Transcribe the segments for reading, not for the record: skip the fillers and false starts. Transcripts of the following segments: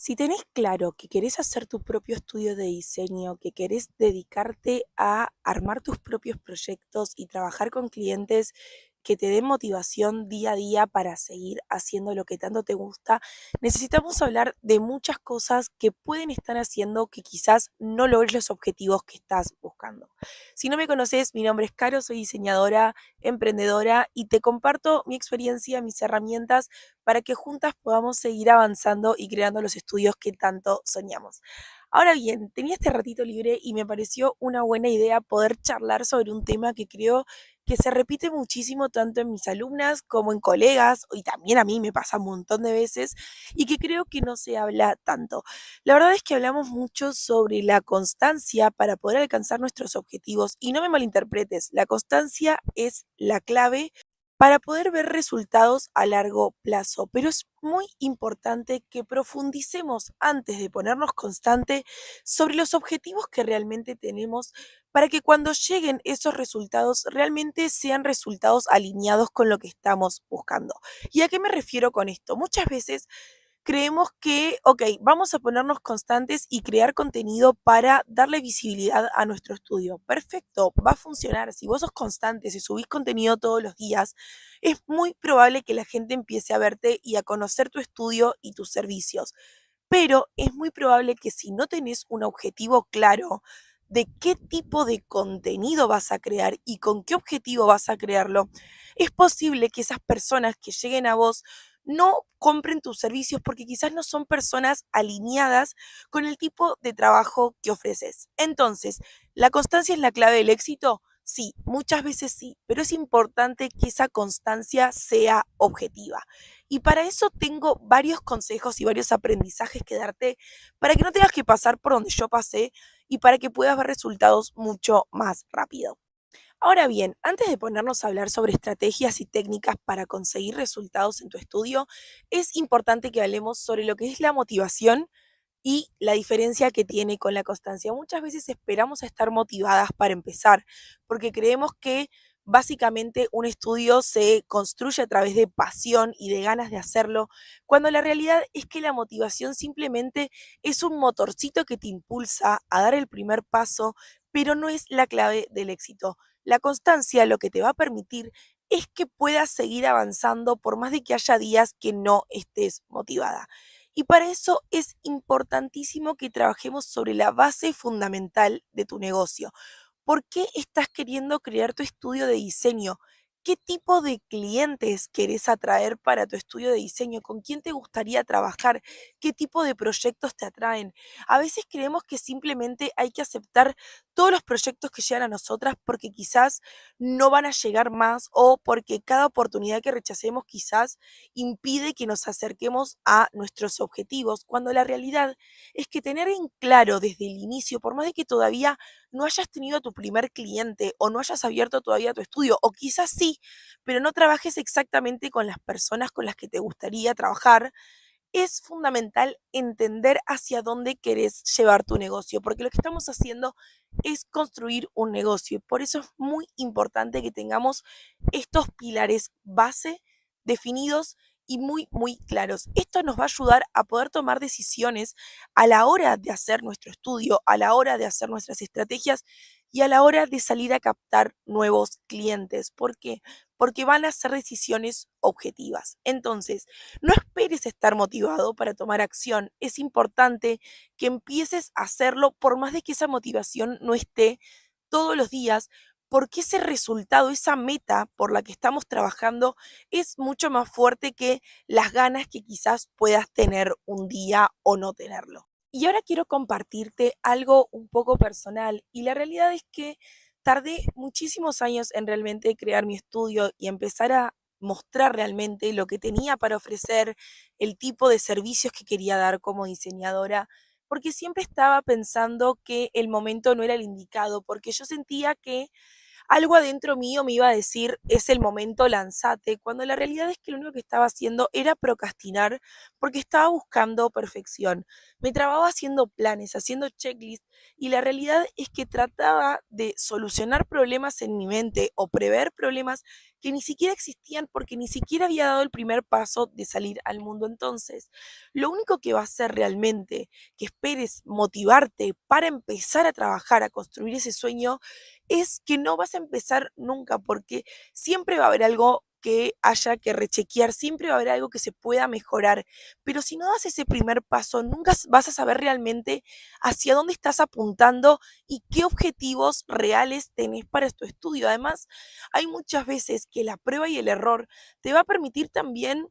Si tenés claro que querés hacer tu propio estudio de diseño, que querés dedicarte a armar tus propios proyectos y trabajar con clientes que te den motivación día a día para seguir haciendo lo que tanto te gusta, necesitamos hablar de muchas cosas que pueden estar haciendo que quizás no logres los objetivos que estás buscando. Si no me conoces, mi nombre es Caro, soy diseñadora, emprendedora y te comparto mi experiencia, mis herramientas para que juntas podamos seguir avanzando y creando los estudios que tanto soñamos. Ahora bien, tenía este ratito libre y me pareció una buena idea poder charlar sobre un tema que creo que se repite muchísimo tanto en mis alumnas como en colegas, y también a mí me pasa un montón de veces, y que creo que no se habla tanto. La verdad es que hablamos mucho sobre la constancia para poder alcanzar nuestros objetivos, y no me malinterpretes, la constancia es la clave para poder ver resultados a largo plazo. Pero es muy importante que profundicemos antes de ponernos constante sobre los objetivos que realmente tenemos para que cuando lleguen esos resultados realmente sean resultados alineados con lo que estamos buscando. ¿Y a qué me refiero con esto? Muchas veces creemos que, ok, vamos a ponernos constantes y crear contenido para darle visibilidad a nuestro estudio. Perfecto, va a funcionar. Si vos sos constante, si subís contenido todos los días, es muy probable que la gente empiece a verte y a conocer tu estudio y tus servicios. Pero es muy probable que si no tenés un objetivo claro de qué tipo de contenido vas a crear y con qué objetivo vas a crearlo, es posible que esas personas que lleguen a vos no compren tus servicios porque quizás no son personas alineadas con el tipo de trabajo que ofreces. Entonces, ¿la constancia es la clave del éxito? Sí, muchas veces sí, pero es importante que esa constancia sea objetiva. Y para eso tengo varios consejos y varios aprendizajes que darte para que no tengas que pasar por donde yo pasé y para que puedas ver resultados mucho más rápido. Ahora bien, antes de ponernos a hablar sobre estrategias y técnicas para conseguir resultados en tu estudio, es importante que hablemos sobre lo que es la motivación y la diferencia que tiene con la constancia. Muchas veces esperamos a estar motivadas para empezar, porque creemos que básicamente un estudio se construye a través de pasión y de ganas de hacerlo, cuando la realidad es que la motivación simplemente es un motorcito que te impulsa a dar el primer paso, pero no es la clave del éxito. La constancia lo que te va a permitir es que puedas seguir avanzando por más de que haya días que no estés motivada. Y para eso es importantísimo que trabajemos sobre la base fundamental de tu negocio. ¿Por qué estás queriendo crear tu estudio de diseño? ¿Qué tipo de clientes querés atraer para tu estudio de diseño? ¿Con quién te gustaría trabajar? ¿Qué tipo de proyectos te atraen? A veces creemos que simplemente hay que aceptar todos los proyectos que llegan a nosotras porque quizás no van a llegar más o porque cada oportunidad que rechacemos quizás impide que nos acerquemos a nuestros objetivos, cuando la realidad es que tener en claro desde el inicio, por más de que todavía no hayas tenido a tu primer cliente o no hayas abierto todavía tu estudio, o quizás sí, pero no trabajes exactamente con las personas con las que te gustaría trabajar, es fundamental entender hacia dónde querés llevar tu negocio, porque lo que estamos haciendo es construir un negocio y por eso es muy importante que tengamos estos pilares base definidos y muy, muy claros. Esto nos va a ayudar a poder tomar decisiones a la hora de hacer nuestro estudio, a la hora de hacer nuestras estrategias y a la hora de salir a captar nuevos clientes. ¿Por qué? Porque van a ser decisiones objetivas. Entonces, no esperes estar motivado para tomar acción. Es importante que empieces a hacerlo por más de que esa motivación no esté todos los días, porque ese resultado, esa meta por la que estamos trabajando es mucho más fuerte que las ganas que quizás puedas tener un día o no tenerlo. Y ahora quiero compartirte algo un poco personal y la realidad es que tardé muchísimos años en realmente crear mi estudio y empezar a mostrar realmente lo que tenía para ofrecer, el tipo de servicios que quería dar como diseñadora, porque siempre estaba pensando que el momento no era el indicado, porque yo sentía que algo adentro mío me iba a decir, es el momento, lanzate, cuando la realidad es que lo único que estaba haciendo era procrastinar porque estaba buscando perfección. Me trababa haciendo planes, haciendo checklists y la realidad es que trataba de solucionar problemas en mi mente o prever problemas que ni siquiera existían porque ni siquiera había dado el primer paso de salir al mundo. Entonces, lo único que va a hacer realmente que esperes motivarte para empezar a trabajar, a construir ese sueño, es que no vas a empezar nunca, porque siempre va a haber algo que haya que rechequear, siempre va a haber algo que se pueda mejorar, pero si no das ese primer paso, nunca vas a saber realmente hacia dónde estás apuntando y qué objetivos reales tenés para tu estudio. Además, hay muchas veces que la prueba y el error te va a permitir también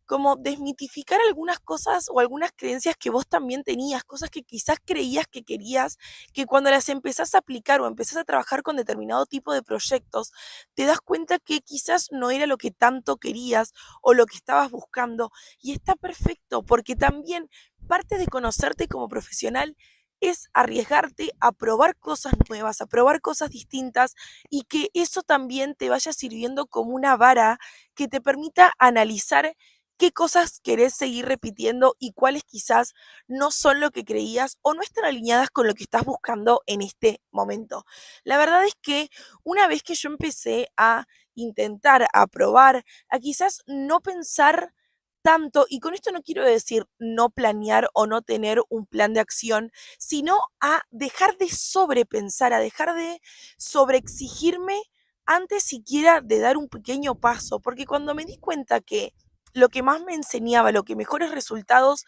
como desmitificar algunas cosas o algunas creencias que vos también tenías, cosas que quizás creías que querías, que cuando las empezás a aplicar o empezás a trabajar con determinado tipo de proyectos, te das cuenta que quizás no era lo que tanto querías o lo que estabas buscando. Y está perfecto, porque también parte de conocerte como profesional es arriesgarte a probar cosas nuevas, a probar cosas distintas y que eso también te vaya sirviendo como una vara que te permita analizar qué cosas querés seguir repitiendo y cuáles quizás no son lo que creías o no están alineadas con lo que estás buscando en este momento. La verdad es que una vez que yo empecé a intentar, a probar, a quizás no pensar tanto, y con esto no quiero decir no planear o no tener un plan de acción, sino a dejar de sobrepensar, a dejar de sobreexigirme antes siquiera de dar un pequeño paso, porque cuando me di cuenta que lo que más me enseñaba, lo que mejores resultados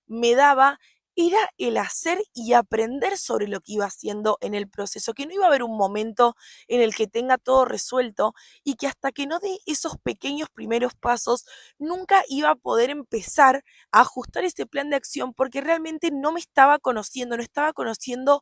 me daba, era el hacer y aprender sobre lo que iba haciendo en el proceso, que no iba a haber un momento en el que tenga todo resuelto y que hasta que no dé esos pequeños primeros pasos, nunca iba a poder empezar a ajustar ese plan de acción porque realmente no me estaba conociendo, no estaba conociendo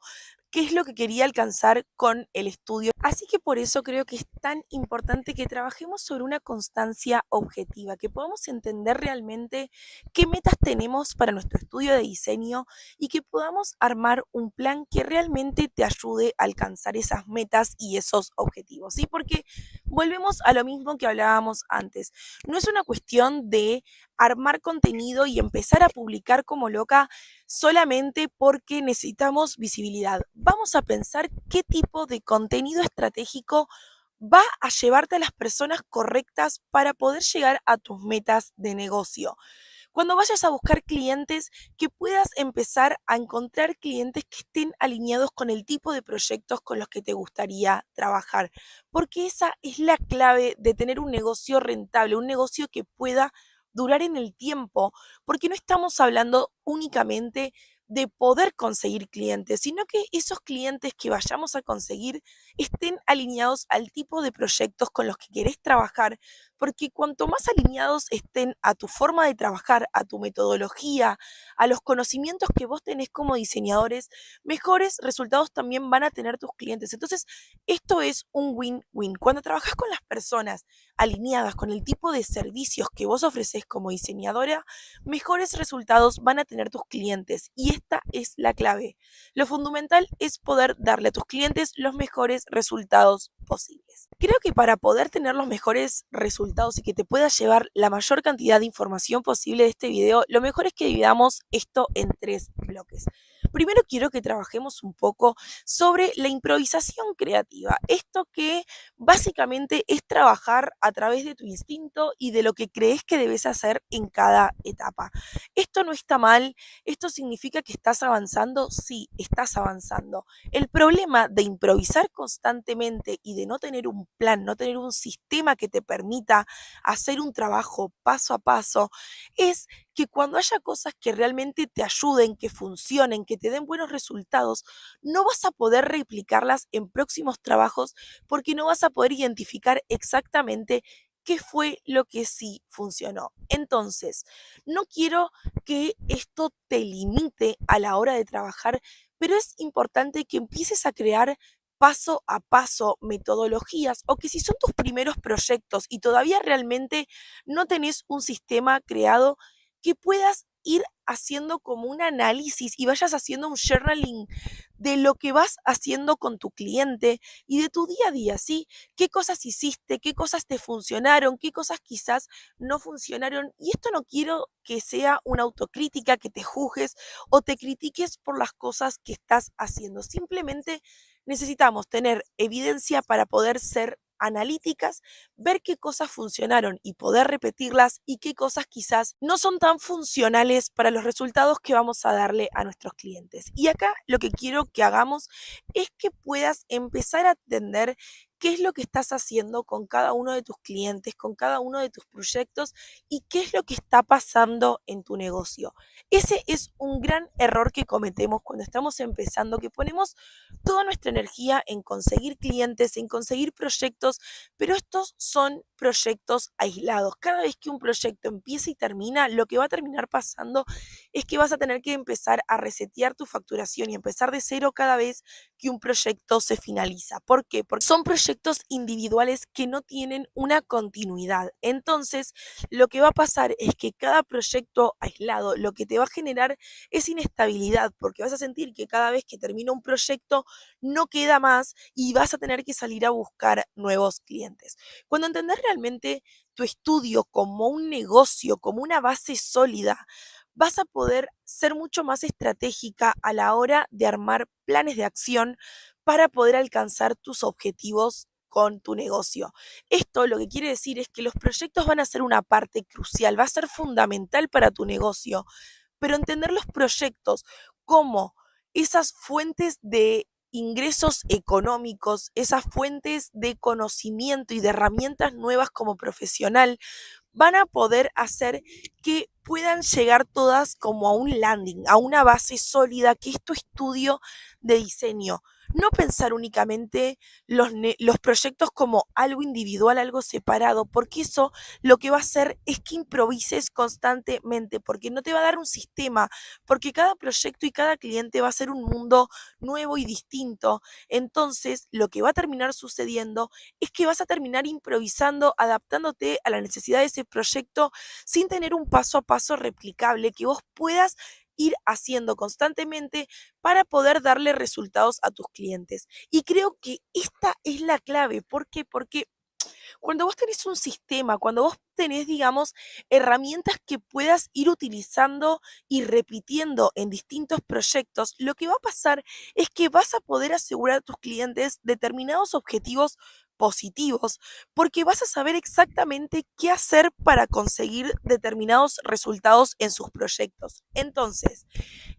qué es lo que quería alcanzar con el estudio. Así que por eso creo que es tan importante que trabajemos sobre una constancia objetiva, que podamos entender realmente qué metas tenemos para nuestro estudio de diseño y que podamos armar un plan que realmente te ayude a alcanzar esas metas y esos objetivos, ¿sí? Porque volvemos a lo mismo que hablábamos antes. No es una cuestión de armar contenido y empezar a publicar como loca solamente porque necesitamos visibilidad. Vamos a pensar qué tipo de contenido estratégico va a llevarte a las personas correctas para poder llegar a tus metas de negocio. Cuando vayas a buscar clientes, que puedas empezar a encontrar clientes que estén alineados con el tipo de proyectos con los que te gustaría trabajar, porque esa es la clave de tener un negocio rentable, un negocio que pueda durar en el tiempo, porque no estamos hablando únicamente de poder conseguir clientes, sino que esos clientes que vayamos a conseguir estén alineados al tipo de proyectos con los que querés trabajar, porque cuanto más alineados estén a tu forma de trabajar, a tu metodología, a los conocimientos que vos tenés como diseñadores, mejores resultados también van a tener tus clientes. Entonces, esto es un win-win. Cuando trabajas con las personas alineadas con el tipo de servicios que vos ofreces como diseñadora, mejores resultados van a tener tus clientes. Y esta es la clave. Lo fundamental es poder darle a tus clientes los mejores resultados posibles. Creo que para poder tener los mejores resultados y que te pueda llevar la mayor cantidad de información posible de este video, lo mejor es que dividamos esto en 3 bloques. Primero quiero que trabajemos un poco sobre la improvisación creativa. Esto que básicamente es trabajar a través de tu instinto y de lo que crees que debes hacer en cada etapa. Esto no está mal, esto significa que estás avanzando, sí, estás avanzando. El problema de improvisar constantemente y de no tener un plan, no tener un sistema que te permita hacer un trabajo paso a paso, es que cuando haya cosas que realmente te ayuden, que funcionen, que te den buenos resultados, no vas a poder replicarlas en próximos trabajos porque no vas a poder identificar exactamente qué fue lo que sí funcionó. Entonces, no quiero que esto te limite a la hora de trabajar, pero es importante que empieces a crear paso a paso metodologías o que si son tus primeros proyectos y todavía realmente no tenés un sistema creado, que puedas ir haciendo como un análisis y vayas haciendo un journaling de lo que vas haciendo con tu cliente y de tu día a día, ¿sí? ¿Qué cosas hiciste? ¿Qué cosas te funcionaron? ¿Qué cosas quizás no funcionaron? Y esto no quiero que sea una autocrítica, que te juzgues o te critiques por las cosas que estás haciendo. Simplemente necesitamos tener evidencia para poder ser analíticas, ver qué cosas funcionaron y poder repetirlas y qué cosas quizás no son tan funcionales para los resultados que vamos a darle a nuestros clientes. Y acá lo que quiero que hagamos es que puedas empezar a entender qué es lo que estás haciendo con cada uno de tus clientes, con cada uno de tus proyectos y qué es lo que está pasando en tu negocio. Ese es un gran error que cometemos cuando estamos empezando, que ponemos toda nuestra energía en conseguir clientes, en conseguir proyectos, pero estos son proyectos aislados. Cada vez que un proyecto empieza y termina, lo que va a terminar pasando es que vas a tener que empezar a resetear tu facturación y empezar de cero cada vez que un proyecto se finaliza. ¿Por qué? Porque son proyectos individuales que no tienen una continuidad. Entonces, lo que va a pasar es que cada proyecto aislado lo que te va a generar es inestabilidad, porque vas a sentir que cada vez que termina un proyecto no queda más y vas a tener que salir a buscar nuevos clientes. Cuando entendés realmente tu estudio como un negocio, como una base sólida, vas a poder ser mucho más estratégica a la hora de armar planes de acción para poder alcanzar tus objetivos con tu negocio. Esto lo que quiere decir es que los proyectos van a ser una parte crucial, va a ser fundamental para tu negocio, pero entender los proyectos como esas fuentes de ingresos económicos, esas fuentes de conocimiento y de herramientas nuevas como profesional, van a poder hacer que puedan llegar todas como a un landing, a una base sólida que es tu estudio de diseño. No pensar únicamente los proyectos como algo individual, algo separado, porque eso lo que va a hacer es que improvises constantemente, porque no te va a dar un sistema, porque cada proyecto y cada cliente va a ser un mundo nuevo y distinto. Entonces, lo que va a terminar sucediendo es que vas a terminar improvisando, adaptándote a la necesidad de ese proyecto sin tener un paso a paso replicable que vos puedas ir haciendo constantemente para poder darle resultados a tus clientes. Y creo que esta es la clave. ¿Por qué? Porque cuando vos tenés un sistema, cuando vos tenés, digamos, herramientas que puedas ir utilizando y repitiendo en distintos proyectos, lo que va a pasar es que vas a poder asegurar a tus clientes determinados objetivos positivos, porque vas a saber exactamente qué hacer para conseguir determinados resultados en sus proyectos. Entonces,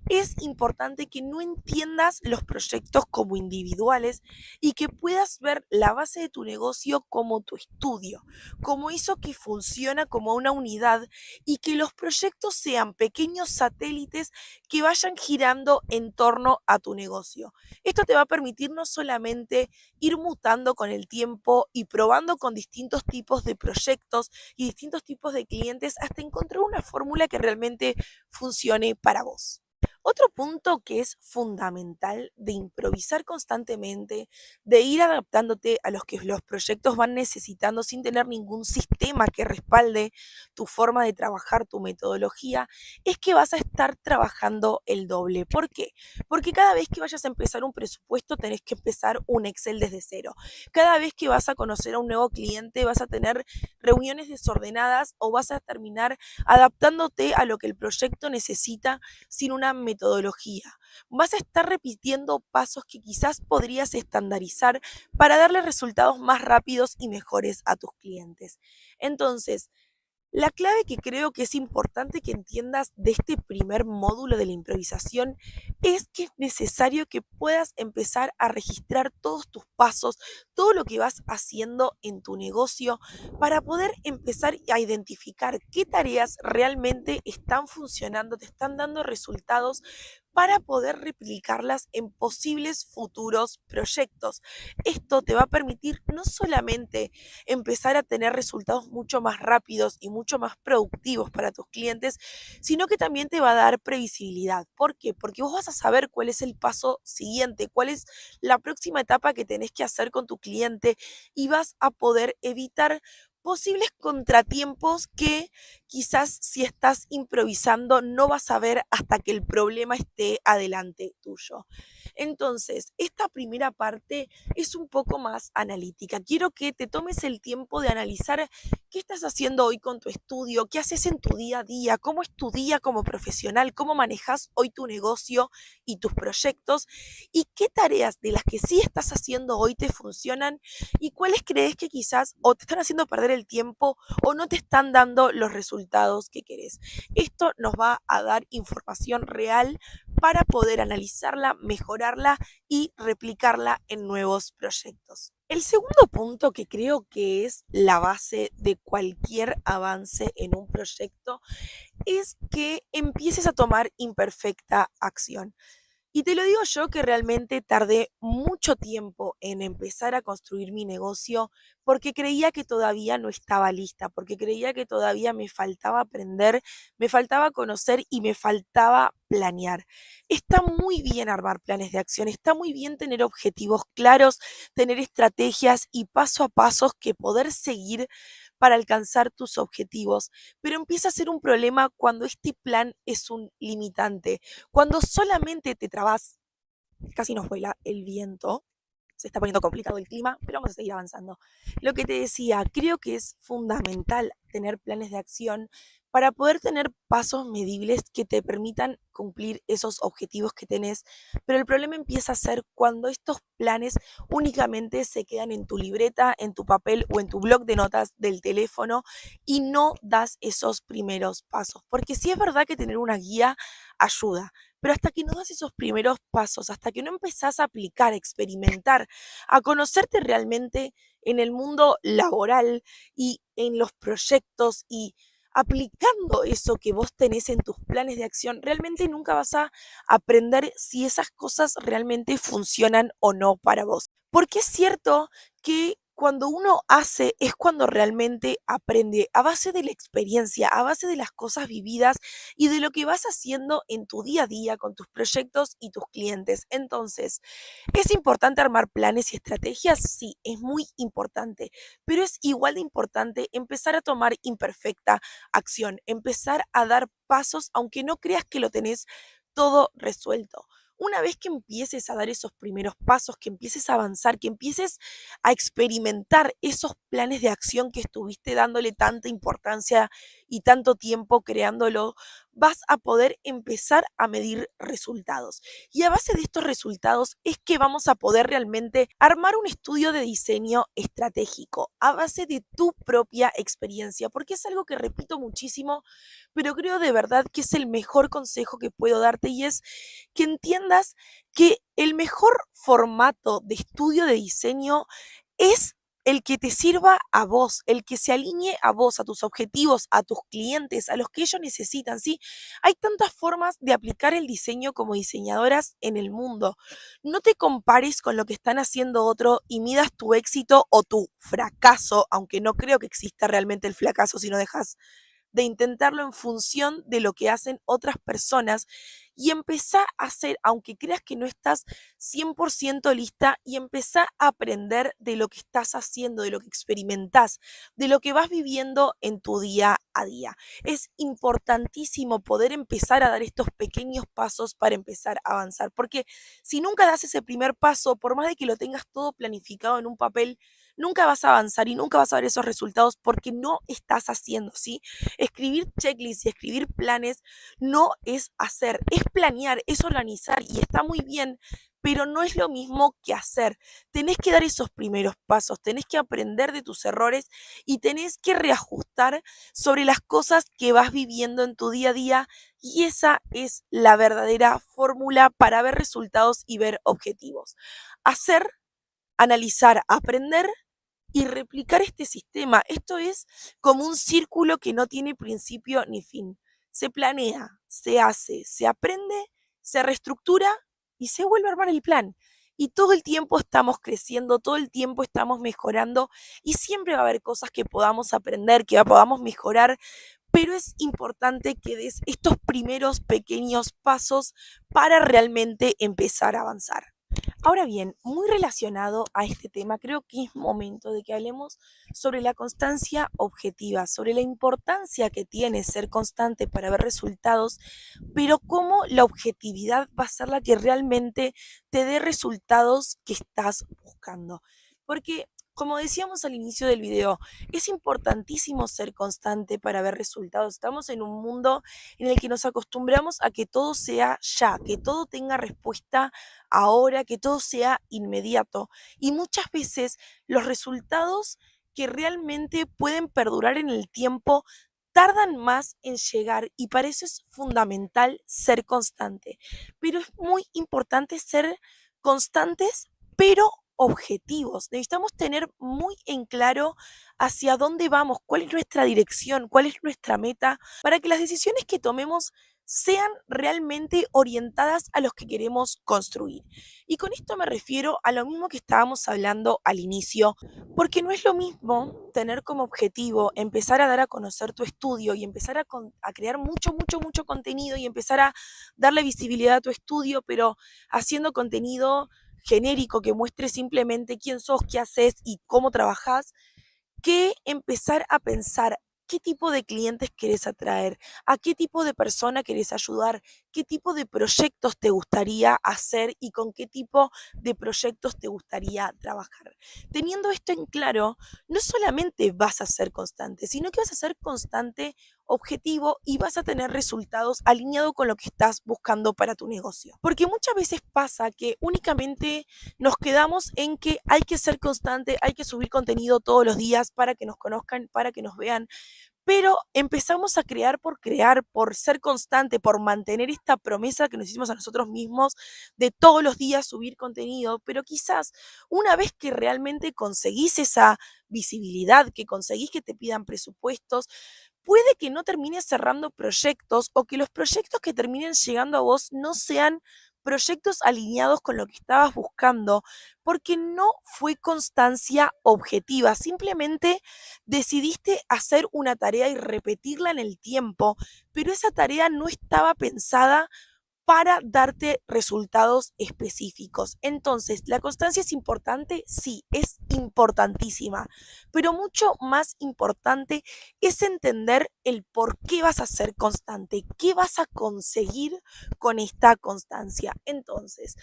es importante que no entiendas los proyectos como individuales y que puedas ver la base de tu negocio como tu estudio, como eso que funciona como una unidad y que los proyectos sean pequeños satélites que vayan girando en torno a tu negocio. Esto te va a permitir no solamente ir mutando con el tiempo y probando con distintos tipos de proyectos y distintos tipos de clientes hasta encontrar una fórmula que realmente funcione para vos. Otro punto que es fundamental de improvisar constantemente, de ir adaptándote a los que los proyectos van necesitando sin tener ningún sistema que respalde tu forma de trabajar, tu metodología, es que vas a estar trabajando el doble. ¿Por qué? Porque cada vez que vayas a empezar un presupuesto tenés que empezar un Excel desde cero. Cada vez que vas a conocer a un nuevo cliente vas a tener reuniones desordenadas o vas a terminar adaptándote a lo que el proyecto necesita sin una metodología. Vas a estar repitiendo pasos que quizás podrías estandarizar para darle resultados más rápidos y mejores a tus clientes. Entonces, la clave que creo que es importante que entiendas de este primer módulo de la improvisación es que es necesario que puedas empezar a registrar todos tus pasos, todo lo que vas haciendo en tu negocio para poder empezar a identificar qué tareas realmente están funcionando, te están dando resultados para poder replicarlas en posibles futuros proyectos. Esto te va a permitir no solamente empezar a tener resultados mucho más rápidos y mucho más productivos para tus clientes, sino que también te va a dar previsibilidad. ¿Por qué? Porque vos vas a saber cuál es el paso siguiente, cuál es la próxima etapa que tenés que hacer con tu cliente y vas a poder evitar posibles contratiempos que quizás si estás improvisando no vas a ver hasta que el problema esté adelante tuyo. Entonces, esta primera parte es un poco más analítica. Quiero que te tomes el tiempo de analizar qué estás haciendo hoy con tu estudio, qué haces en tu día a día, cómo es tu día como profesional, cómo manejas hoy tu negocio y tus proyectos y qué tareas de las que sí estás haciendo hoy te funcionan y cuáles crees que quizás o te están haciendo perder el tiempo o no te están dando los resultados que querés. Esto nos va a dar información real para poder analizarla, mejorarla y replicarla en nuevos proyectos. El segundo punto que creo que es la base de cualquier avance en un proyecto es que empieces a tomar imperfecta acción. Y te lo digo yo que realmente tardé mucho tiempo en empezar a construir mi negocio porque creía que todavía no estaba lista, porque creía que todavía me faltaba aprender, me faltaba conocer y me faltaba planear. Está muy bien armar planes de acción, está muy bien tener objetivos claros, tener estrategias y paso a pasos que poder seguir para alcanzar tus objetivos, pero empieza a ser un problema cuando este plan es un limitante, cuando solamente te trabas, casi nos vuela el viento, se está poniendo complicado el clima, pero vamos a seguir avanzando. Lo que te decía, creo que es fundamental tener planes de acción para poder tener pasos medibles que te permitan cumplir esos objetivos que tenés, pero el problema empieza a ser cuando estos planes únicamente se quedan en tu libreta, en tu papel o en tu blog de notas del teléfono y no das esos primeros pasos, porque sí es verdad que tener una guía ayuda, pero hasta que no das esos primeros pasos, hasta que no empezás a aplicar, a experimentar, a conocerte realmente en el mundo laboral y en los proyectos y aplicando eso que vos tenés en tus planes de acción, realmente nunca vas a aprender si esas cosas realmente funcionan o no para vos. Porque es cierto que cuando uno hace es cuando realmente aprende a base de la experiencia, a base de las cosas vividas y de lo que vas haciendo en tu día a día con tus proyectos y tus clientes. Entonces, ¿es importante armar planes y estrategias? Sí, es muy importante, pero es igual de importante empezar a tomar imperfecta acción, empezar a dar pasos aunque no creas que lo tenés todo resuelto. Una vez que empieces a dar esos primeros pasos, que empieces a avanzar, que empieces a experimentar esos planes de acción que estuviste dándole tanta importancia y tanto tiempo creándolo, vas a poder empezar a medir resultados. Y a base de estos resultados es que vamos a poder realmente armar un estudio de diseño estratégico a base de tu propia experiencia, porque es algo que repito muchísimo, pero creo de verdad que es el mejor consejo que puedo darte y es que entiendas que el mejor formato de estudio de diseño es el que te sirva a vos, el que se alinee a vos, a tus objetivos, a tus clientes, a los que ellos necesitan, ¿sí? Hay tantas formas de aplicar el diseño como diseñadoras en el mundo. No te compares con lo que están haciendo otro y midas tu éxito o tu fracaso, aunque no creo que exista realmente el fracaso si no dejas de intentarlo en función de lo que hacen otras personas y empezá a hacer, aunque creas que no estás 100% lista, y empezá a aprender de lo que estás haciendo, de lo que experimentás, de lo que vas viviendo en tu día a día. Es importantísimo poder empezar a dar estos pequeños pasos para empezar a avanzar, porque si nunca das ese primer paso, por más de que lo tengas todo planificado en un papel, nunca vas a avanzar y nunca vas a ver esos resultados porque no estás haciendo, ¿sí? Escribir checklists y escribir planes no es hacer, es planear, es organizar y está muy bien, pero no es lo mismo que hacer. Tenés que dar esos primeros pasos, tenés que aprender de tus errores y tenés que reajustar sobre las cosas que vas viviendo en tu día a día y esa es la verdadera fórmula para ver resultados y ver objetivos. Hacer, analizar, aprender y replicar este sistema. Esto es como un círculo que no tiene principio ni fin. Se planea, se hace, se aprende, se reestructura y se vuelve a armar el plan. Y todo el tiempo estamos creciendo, todo el tiempo estamos mejorando y siempre va a haber cosas que podamos aprender, que podamos mejorar, pero es importante que des estos primeros pequeños pasos para realmente empezar a avanzar. Ahora bien, muy relacionado a este tema, creo que es momento de que hablemos sobre la constancia objetiva, sobre la importancia que tiene ser constante para ver resultados, pero cómo la objetividad va a ser la que realmente te dé resultados que estás buscando. Porque, como decíamos al inicio del video, es importantísimo ser constante para ver resultados. Estamos en un mundo en el que nos acostumbramos a que todo sea ya, que todo tenga respuesta ahora, que todo sea inmediato. Y muchas veces los resultados que realmente pueden perdurar en el tiempo tardan más en llegar y para eso es fundamental ser constante. Pero es muy importante ser constantes, pero objetivos. Necesitamos tener muy en claro hacia dónde vamos, cuál es nuestra dirección, cuál es nuestra meta, para que las decisiones que tomemos sean realmente orientadas a los que queremos construir. Y con esto me refiero a lo mismo que estábamos hablando al inicio, porque no es lo mismo tener como objetivo empezar a dar a conocer tu estudio y empezar a crear mucho contenido y empezar a darle visibilidad a tu estudio, pero haciendo contenido genérico que muestre simplemente quién sos, qué haces y cómo trabajás, que empezar a pensar qué tipo de clientes querés atraer, a qué tipo de persona querés ayudar, qué tipo de proyectos te gustaría hacer y con qué tipo de proyectos te gustaría trabajar. Teniendo esto en claro, no solamente vas a ser constante, sino que vas a ser constante, objetivo y vas a tener resultados alineados con lo que estás buscando para tu negocio. Porque muchas veces pasa que únicamente nos quedamos en que hay que ser constante, hay que subir contenido todos los días para que nos conozcan, para que nos vean, pero empezamos a crear, por ser constante, por mantener esta promesa que nos hicimos a nosotros mismos de todos los días subir contenido, pero quizás una vez que realmente conseguís esa visibilidad, que conseguís que te pidan presupuestos, puede que no termines cerrando proyectos o que los proyectos que terminen llegando a vos no sean proyectos alineados con lo que estabas buscando, porque no fue constancia objetiva, simplemente decidiste hacer una tarea y repetirla en el tiempo, pero esa tarea no estaba pensada para darte resultados específicos. Entonces, ¿la constancia es importante? Sí, es importantísima, pero mucho más importante es entender el por qué vas a ser constante, qué vas a conseguir con esta constancia. Entonces,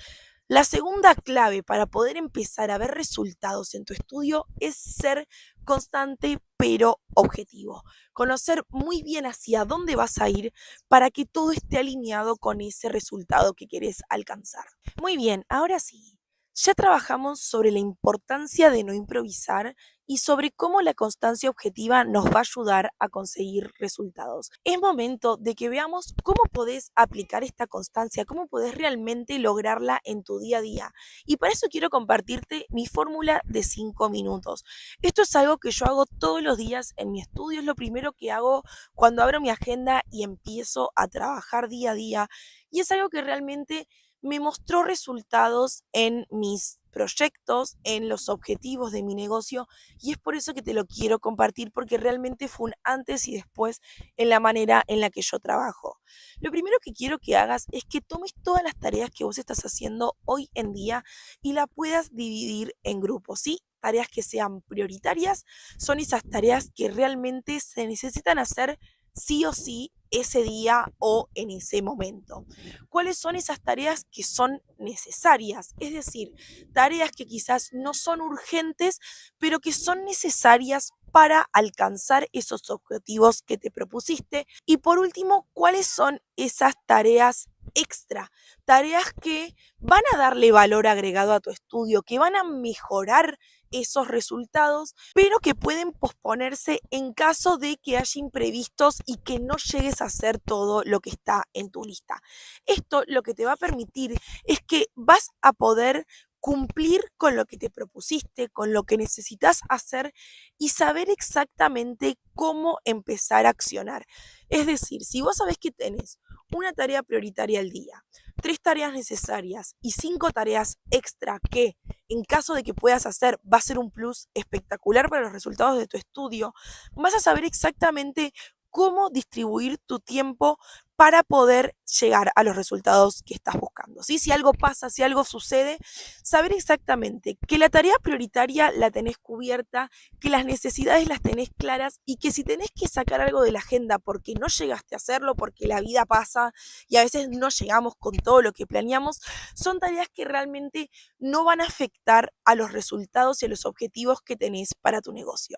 la segunda clave para poder empezar a ver resultados en tu estudio es ser constante pero objetivo. Conocer muy bien hacia dónde vas a ir para que todo esté alineado con ese resultado que quieres alcanzar. Muy bien, ahora sí, ya trabajamos sobre la importancia de no improvisar y sobre cómo la constancia objetiva nos va a ayudar a conseguir resultados. Es momento de que veamos cómo podés aplicar esta constancia, cómo podés realmente lograrla en tu día a día. Y para eso quiero compartirte mi fórmula de 5 minutos. Esto es algo que yo hago todos los días en mi estudio, es lo primero que hago cuando abro mi agenda y empiezo a trabajar día a día. Y es algo que realmente me mostró resultados en mis proyectos, en los objetivos de mi negocio y es por eso que te lo quiero compartir porque realmente fue un antes y después en la manera en la que yo trabajo. Lo primero que quiero que hagas es que tomes todas las tareas que vos estás haciendo hoy en día y la puedas dividir en grupos, ¿sí? Tareas que sean prioritarias son esas tareas que realmente se necesitan hacer sí o sí ese día o en ese momento. ¿Cuáles son esas tareas que son necesarias? Es decir, tareas que quizás no son urgentes, pero que son necesarias para alcanzar esos objetivos que te propusiste. Y por último, ¿cuáles son esas tareas extra? Tareas que van a darle valor agregado a tu estudio, que van a mejorar esos resultados, pero que pueden posponerse en caso de que haya imprevistos y que no llegues a hacer todo lo que está en tu lista. Esto lo que te va a permitir es que vas a poder cumplir con lo que te propusiste, con lo que necesitas hacer y saber exactamente cómo empezar a accionar. Es decir, si vos sabés que tenés una tarea prioritaria al día, 3 tareas necesarias y 5 tareas extra que en caso de que puedas hacer va a ser un plus espectacular para los resultados de tu estudio, vas a saber exactamente cómo distribuir tu tiempo para poder llegar a los resultados que estás buscando, ¿sí? Si algo pasa, si algo sucede, saber exactamente que la tarea prioritaria la tenés cubierta, que las necesidades las tenés claras y que si tenés que sacar algo de la agenda porque no llegaste a hacerlo, porque la vida pasa y a veces no llegamos con todo lo que planeamos, son tareas que realmente no van a afectar a los resultados y a los objetivos que tenés para tu negocio.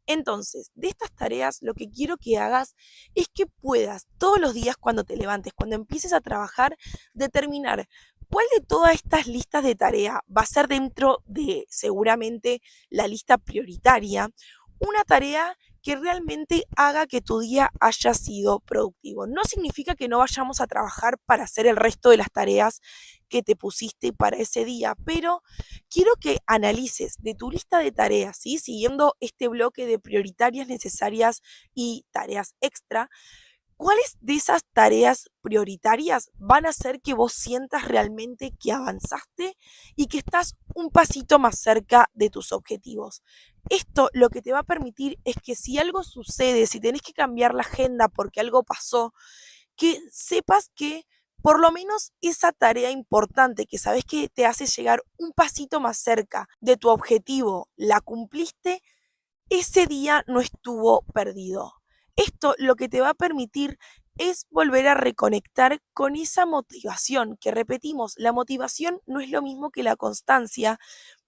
Entonces, de estas tareas, lo que quiero que hagas es que puedas todos los días cuando te levantes, cuando empieces a trabajar, determinar cuál de todas estas listas de tarea va a ser dentro de seguramente la lista prioritaria, una tarea que realmente haga que tu día haya sido productivo. No significa que no vayamos a trabajar para hacer el resto de las tareas que te pusiste para ese día, pero quiero que analices de tu lista de tareas, ¿sí? Siguiendo este bloque de prioritarias, necesarias y tareas extra, ¿cuáles de esas tareas prioritarias van a hacer que vos sientas realmente que avanzaste y que estás un pasito más cerca de tus objetivos? Esto lo que te va a permitir es que si algo sucede, si tenés que cambiar la agenda porque algo pasó, que sepas que por lo menos esa tarea importante que sabes que te hace llegar un pasito más cerca de tu objetivo, la cumpliste, ese día no estuvo perdido. Esto lo que te va a permitir es volver a reconectar con esa motivación, que repetimos, la motivación no es lo mismo que la constancia,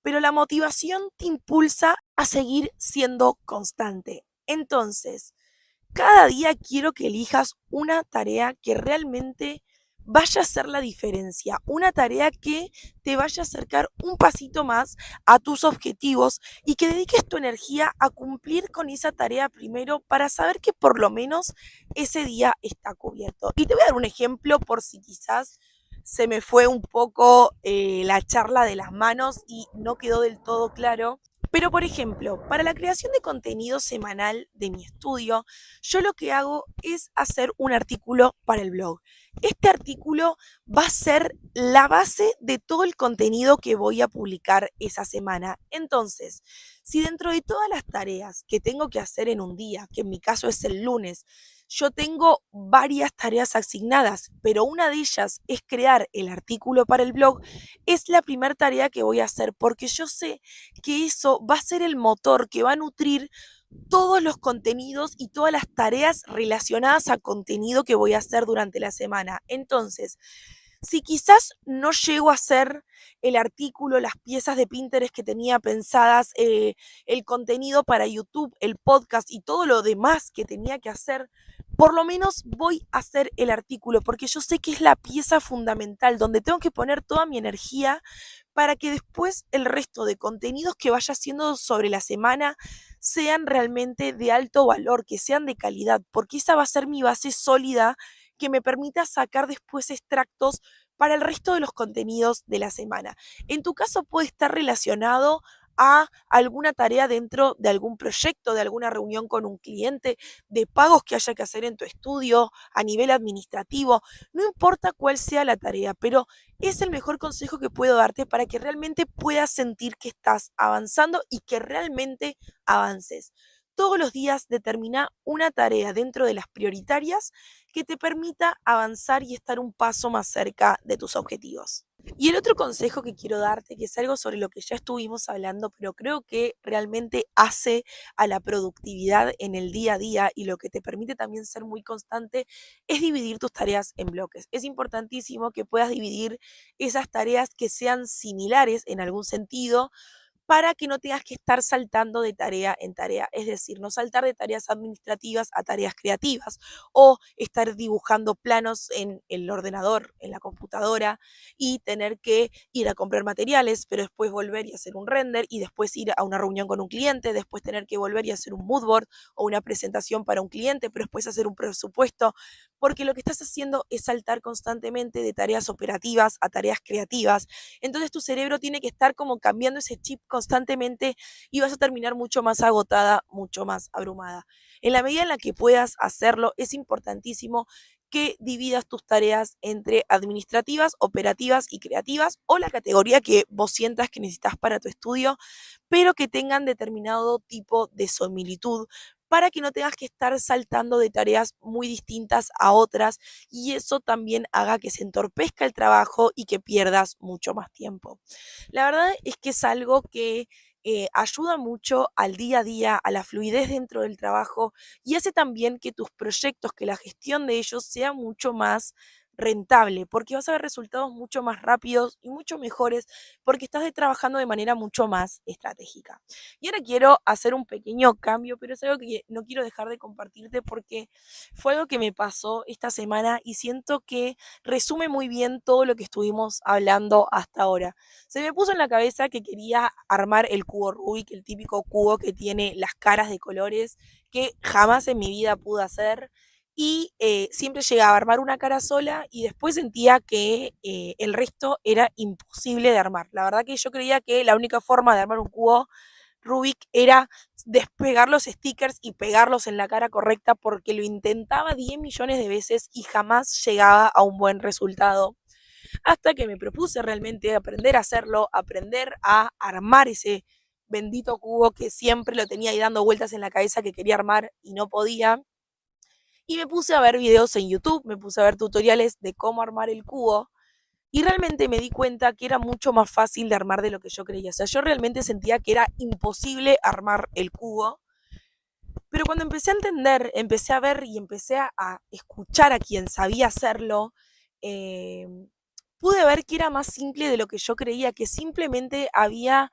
pero la motivación te impulsa a seguir siendo constante. Entonces, cada día quiero que elijas una tarea que realmente vaya a hacer la diferencia, una tarea que te vaya a acercar un pasito más a tus objetivos y que dediques tu energía a cumplir con esa tarea primero para saber que por lo menos ese día está cubierto. Y te voy a dar un ejemplo por si quizás se me fue un poco la charla de las manos y no quedó del todo claro. Pero, por ejemplo, para la creación de contenido semanal de mi estudio, yo lo que hago es hacer un artículo para el blog. Este artículo va a ser la base de todo el contenido que voy a publicar esa semana. Entonces, si dentro de todas las tareas que tengo que hacer en un día, que en mi caso es el lunes, yo tengo varias tareas asignadas, pero una de ellas es crear el artículo para el blog, es la primera tarea que voy a hacer porque yo sé que eso va a ser el motor que va a nutrir todos los contenidos y todas las tareas relacionadas a contenido que voy a hacer durante la semana. Entonces, si quizás no llego a hacer el artículo, las piezas de Pinterest que tenía pensadas, el contenido para YouTube, el podcast y todo lo demás que tenía que hacer, por lo menos voy a hacer el artículo porque yo sé que es la pieza fundamental donde tengo que poner toda mi energía para que después el resto de contenidos que vaya haciendo sobre la semana sean realmente de alto valor, que sean de calidad, porque esa va a ser mi base sólida que me permita sacar después extractos para el resto de los contenidos de la semana. En tu caso puede estar relacionado a alguna tarea dentro de algún proyecto, de alguna reunión con un cliente, de pagos que haya que hacer en tu estudio, a nivel administrativo, no importa cuál sea la tarea, pero es el mejor consejo que puedo darte para que realmente puedas sentir que estás avanzando y que realmente avances. Todos los días determina una tarea dentro de las prioritarias que te permita avanzar y estar un paso más cerca de tus objetivos. Y el otro consejo que quiero darte, que es algo sobre lo que ya estuvimos hablando, pero creo que realmente hace a la productividad en el día a día y lo que te permite también ser muy constante, es dividir tus tareas en bloques. Es importantísimo que puedas dividir esas tareas que sean similares en algún sentido para que no tengas que estar saltando de tarea en tarea, es decir, no saltar de tareas administrativas a tareas creativas o estar dibujando planos en el ordenador, en la computadora y tener que ir a comprar materiales, pero después volver y hacer un render y después ir a una reunión con un cliente, después tener que volver y hacer un mood board o una presentación para un cliente, pero después hacer un presupuesto, porque lo que estás haciendo es saltar constantemente de tareas operativas a tareas creativas. Entonces tu cerebro tiene que estar como cambiando ese chip constantemente y vas a terminar mucho más agotada, mucho más abrumada. En la medida en la que puedas hacerlo, es importantísimo que dividas tus tareas entre administrativas, operativas y creativas o la categoría que vos sientas que necesitas para tu estudio, pero que tengan determinado tipo de similitud para que no tengas que estar saltando de tareas muy distintas a otras y eso también haga que se entorpezca el trabajo y que pierdas mucho más tiempo. La verdad es que es algo que ayuda mucho al día a día, a la fluidez dentro del trabajo y hace también que tus proyectos, que la gestión de ellos sea mucho más rentable, porque vas a ver resultados mucho más rápidos y mucho mejores porque estás trabajando de manera mucho más estratégica. Y ahora quiero hacer un pequeño cambio, pero es algo que no quiero dejar de compartirte porque fue algo que me pasó esta semana y siento que resume muy bien todo lo que estuvimos hablando hasta ahora. Se me puso en la cabeza que quería armar el cubo Rubik, el típico cubo que tiene las caras de colores que jamás en mi vida pude hacer y siempre llegaba a armar una cara sola y después sentía que el resto era imposible de armar. La verdad que yo creía que la única forma de armar un cubo Rubik era despegar los stickers y pegarlos en la cara correcta porque lo intentaba 10 millones de veces y jamás llegaba a un buen resultado. Hasta que me propuse realmente aprender a hacerlo, aprender a armar ese bendito cubo que siempre lo tenía ahí dando vueltas en la cabeza que quería armar y no podía. Y me puse a ver videos en YouTube, me puse a ver tutoriales de cómo armar el cubo y realmente me di cuenta que era mucho más fácil de armar de lo que yo creía. O sea, yo realmente sentía que era imposible armar el cubo. Pero cuando empecé a entender, empecé a ver y empecé a escuchar a quien sabía hacerlo, eh, pude ver que era más simple de lo que yo creía, que simplemente había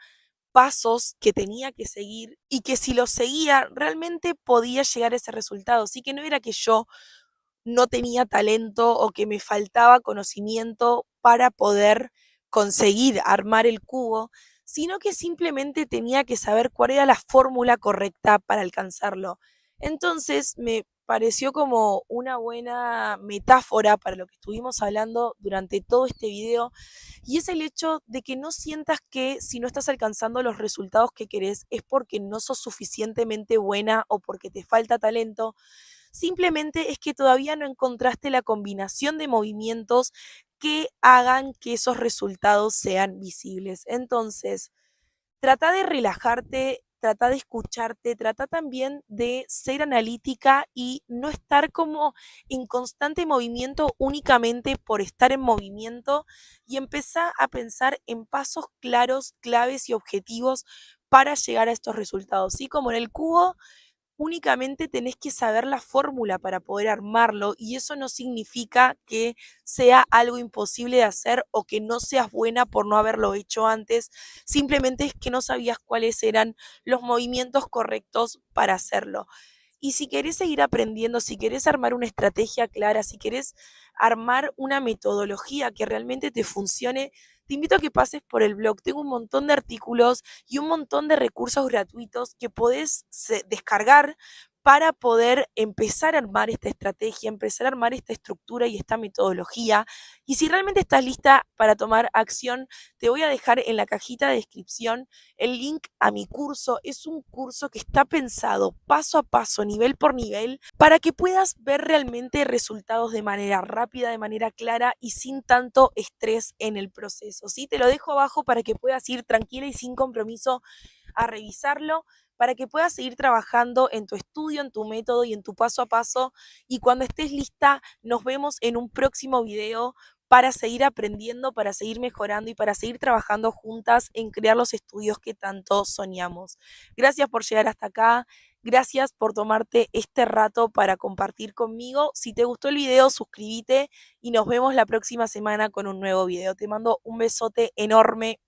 pasos que tenía que seguir y que si los seguía realmente podía llegar a ese resultado. Así que no era que yo no tenía talento o que me faltaba conocimiento para poder conseguir armar el cubo, sino que simplemente tenía que saber cuál era la fórmula correcta para alcanzarlo. Entonces me pareció como una buena metáfora para lo que estuvimos hablando durante todo este video y es el hecho de que no sientas que si no estás alcanzando los resultados que querés es porque no sos suficientemente buena o porque te falta talento, simplemente es que todavía no encontraste la combinación de movimientos que hagan que esos resultados sean visibles. Entonces, trata de relajarte, trata de escucharte, trata también de ser analítica y no estar como en constante movimiento únicamente por estar en movimiento y empezar a pensar en pasos claros, claves y objetivos para llegar a estos resultados. ¿Sí? Como en el cubo, únicamente tenés que saber la fórmula para poder armarlo y eso no significa que sea algo imposible de hacer o que no seas buena por no haberlo hecho antes, simplemente es que no sabías cuáles eran los movimientos correctos para hacerlo. Y si querés seguir aprendiendo, si querés armar una estrategia clara, si querés armar una metodología que realmente te funcione, te invito a que pases por el blog. Tengo un montón de artículos y un montón de recursos gratuitos que podés descargar para poder empezar a armar esta estrategia, empezar a armar esta estructura y esta metodología. Y si realmente estás lista para tomar acción, te voy a dejar en la cajita de descripción el link a mi curso. Es un curso que está pensado paso a paso, nivel por nivel, para que puedas ver realmente resultados de manera rápida, de manera clara y sin tanto estrés en el proceso. ¿Sí? Te lo dejo abajo para que puedas ir tranquila y sin compromiso a revisarlo para que puedas seguir trabajando en tu estudio, en tu método y en tu paso a paso. Y cuando estés lista, nos vemos en un próximo video para seguir aprendiendo, para seguir mejorando y para seguir trabajando juntas en crear los estudios que tanto soñamos. Gracias por llegar hasta acá. Gracias por tomarte este rato para compartir conmigo. Si te gustó el video, suscríbete y nos vemos la próxima semana con un nuevo video. Te mando un besote enorme.